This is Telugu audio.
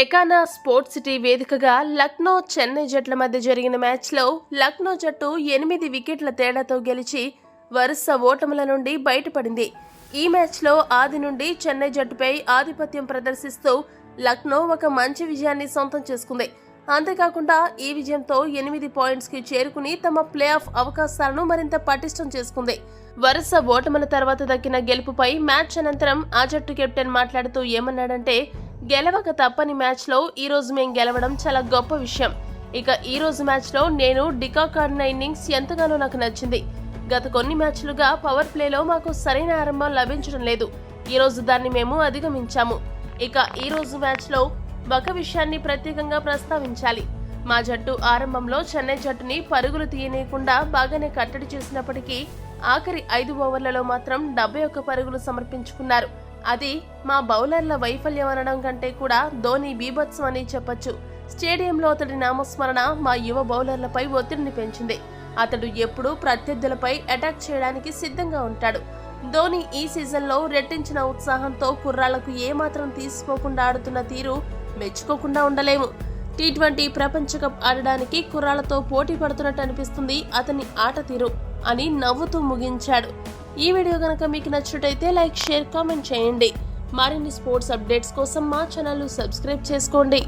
ఎకానా స్పోర్ట్స్ సిటీ వేదికగా లక్నో చెన్నై జట్ల మధ్య జరిగిన మ్యాచ్లో లక్నో జట్టు 8 వికెట్ల తేడాతో గెలిచి వరుస ఓటముల నుండి బయటపడింది. ఈ మ్యాచ్లో ఆది నుండి చెన్నై జట్టుపై ఆధిపత్యం ప్రదర్శిస్తూ లక్నో ఒక మంచి విజయాన్ని సొంతం చేసుకుంది. అంతేకాకుండా ఈ విజయంతో 8 పాయింట్స్కి చేరుకుని తమ ప్లే ఆఫ్ అవకాశాలను మరింత పటిష్టం చేసుకుంది. వరుస ఓటముల తర్వాత దక్కిన గెలుపుపై మ్యాచ్ అనంతరం ఆ జట్టు కెప్టెన్ మాట్లాడుతూ ఏమన్నాడంటే, గెలవక తప్పని మ్యాచ్లో ఈ రోజు మేం గెలవడం చాలా గొప్ప విషయం. ఇక ఈ రోజు మ్యాచ్లో నేను డికాక్ ఆడిన ఇన్నింగ్స్ ఎంతగానో నాకు నచ్చింది. గత కొన్ని మ్యాచ్లుగా పవర్ ప్లేలో మాకు సరైన ఆరంభం లభించడం లేదు. ఈ రోజు దాన్ని మేము అధిగమించాము. ఇక ఈ రోజు మ్యాచ్లో ఒక విషయాన్ని ప్రత్యేకంగా ప్రస్తావించాలి. మా జట్టు ఆరంభంలో చెన్నై జట్టుని పరుగులు తీయనీయకుండా బాగానే కట్టడి చేసినప్పటికీ ఆఖరి 5 ఓవర్లలో మాత్రం 71 పరుగులు సమర్పించుకున్నారు. అది మా బౌలర్ల వైఫల్యం అనడం కంటే కూడా ధోని బీభత్సం అని చెప్పొచ్చు. స్టేడియంలో అతడి నామస్మరణ మా యువ బౌలర్లపై ఒత్తిడిని పెంచింది. అతడు ఎప్పుడూ ప్రత్యర్థులపై అటాక్ చేయడానికి సిద్ధంగా ఉంటాడు. ధోని ఈ సీజన్లో రెట్టించిన ఉత్సాహంతో కుర్రాళ్లకు ఏమాత్రం తీసుకోకుండా ఆడుతున్న తీరు మెచ్చుకోకుండా ఉండలేము. T20 ప్రపంచ కప్ ఆడడానికి కుర్రాళ్లతో పోటీ పడుతున్నట్టు అనిపిస్తుంది అతని ఆట తీరు అని నవ్వుతూ ముగించాడు. ఈ వీడియో కనుక మీకు నచ్చినట్టయితే లైక్, షేర్, కామెంట్ చేయండి. మరిన్ని స్పోర్ట్స్ అప్డేట్స్ కోసం మా ఛానల్ సబ్స్క్రైబ్ చేసుకోండి.